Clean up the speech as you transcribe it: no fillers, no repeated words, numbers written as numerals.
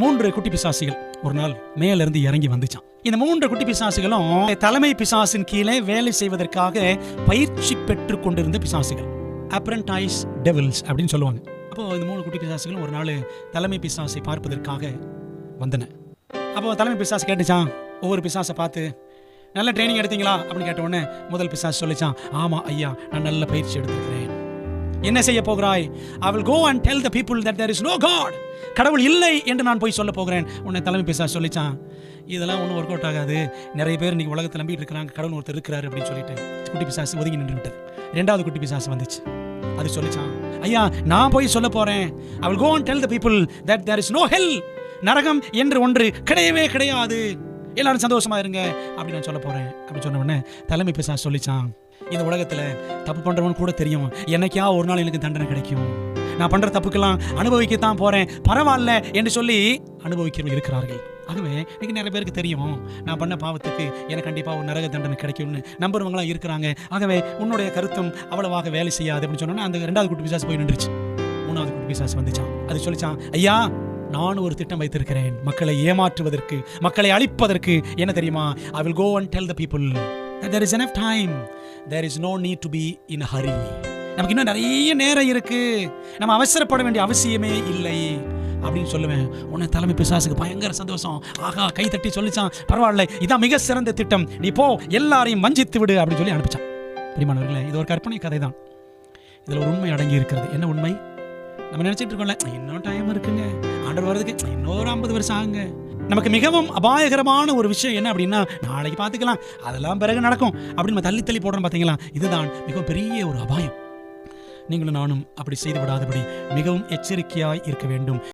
3 குட்டி பிசாசுகள் ஒரு நாள் மேல இருந்து இறங்கி வந்துச்சான். இந்த 3 குட்டி பிசாசுகளும் தலைமை பிசாசின் கீழே வேலை செய்வதற்காக பயிற்சி பெற்று கொண்டிருந்த பிசாசுகள், அப்ரென்டைஸ் டெவில்ஸ் அப்படின்னு சொல்லுவாங்க. அப்போ இந்த 3 குட்டி பிசாசுகளும் ஒரு நாள் தலைமை பிசாசை பார்ப்பதற்காக வந்தன. அப்போ தலைமை பிசாசு கேட்டுச்சான், ஒவ்வொரு பிசாசை பார்த்து, நல்ல ட்ரைனிங் எடுத்தீங்களா அப்படின்னு கேட்ட உடனே முதல் பிசாசு சொல்லிச்சான், ஆமா ஐயா, நான் நல்ல பயிற்சி எடுத்திருக்கிறேன். என்ன செய்ய போகிறாய்? I will go and tell the people that there is no God. கடவுள் இல்லை என்று நான் போய் சொல்ல போகிறேன். உன்னை தலைமை பிசாசு சொல்லிச்சான், இதெல்லாம் ஒன்றும் ஒர்க் அவுட் ஆகாது, நிறைய பேர் இன்னைக்கு உலகத்தில் நம்பிட்டு இருக்கிறாங்க, கடவுள் ஒருத்தர் இருக்கிறாரு அப்படின்னு சொல்லிட்டு குட்டி பிசாசு ஒதுங்கி நின்று விட்டது. 2வது குட்டி பிசாசு வந்துச்சு. அது சொல்லிச்சான், ஐயா, நான் போய் சொல்ல போறேன். I will go and tell the people that there is no hell. நரகம் என்று ஒன்று கிடையவே கிடையாது, எல்லாரும் சந்தோஷமா இருங்க அப்படி நான் சொல்ல போறேன் அப்படின்னு சொன்ன உடனே தலைமை பிசாசு சொல்லிச்சான், இந்த உலகத்துல தப்பு பண்றவன் கூட தெரியும், என்னைக்கா ஒரு நாள் எனக்கு தண்டனை கிடைக்கும், நான் பண்ற தப்புக்கெல்லாம் அனுபவிக்கத்தான் போறேன், பரவாயில்ல என்று சொல்லி அனுபவிக்கிறவர்கள் இருக்கிறார்கள். ஆகவே இன்னைக்கு நிறைய பேருக்கு தெரியும், நான் பண்ண பாவத்துக்கு எனக்கு கண்டிப்பா ஒரு நரக தண்டனை கிடைக்கும்னு நம்புறவங்களாம் இருக்கிறாங்க. ஆகவே உன்னுடைய கருத்தும் அவ்வளவாக வேலை செய்யாது அப்படின்னு சொன்னோன்னா அந்த 2வது குட்டி பிசாசு போய் நின்றுச்சு. 3வது குட்டி பிசாசு வந்துச்சான். அது சொல்லிச்சான், ஐயா, நான் ஒரு திட்டம் வைத்திருக்கிறேன் மக்களை ஏமாற்றுவதற்கு, மக்களை அழிப்பதற்கு. என்ன தெரியுமா? I will go and tell the people that there is enough time, there is no need to be in a hurry. நமக்கு இன்னும் நிறைய நேரம் இருக்கு, நம்ம அவசரப்பட வேண்டிய அவசியமே இல்லை அப்படின்னு சொல்லுவேன். உன்னை தலைமை பிசாசுக்கு பயங்கர சந்தோஷம். ஆகா, கை தட்டி சொல்லிச்சான், பரவாயில்ல, இதான் மிக சிறந்த திட்டம், நீ போ, எல்லாரையும் வஞ்சித்து விடு அப்படின்னு சொல்லி அனுப்பிச்சான். பிரியமானவர்களே, இது ஒரு கற்பனை கதை தான். இதுல ஒரு உண்மை அடங்கி இருக்கிறது. என்ன உண்மை? நம்ம நினைச்சிட்டு இருக்கோம்ல, இன்னும் டைம் இருக்குங்க, ஆண்டவர் வர்றதுக்கு இன்னொரு 50 வருஷம் ஆகுங்க. நமக்கு மிகவும் அபாயகரமான ஒரு விஷயம் என்ன அப்படின்னா, நாளைக்கு பார்த்துக்கலாம், அதெல்லாம் பிறகு நடக்கும் அப்படின்னு நம்ம தள்ளி தள்ளி போடுறோம். பார்த்தீங்களா? இதுதான் மிகவும் பெரிய ஒரு அபாயம். நீங்களும் நானும் அப்படி செய்து விடாதபடி மிகவும் எச்சரிக்கையாய் இருக்க வேண்டும்.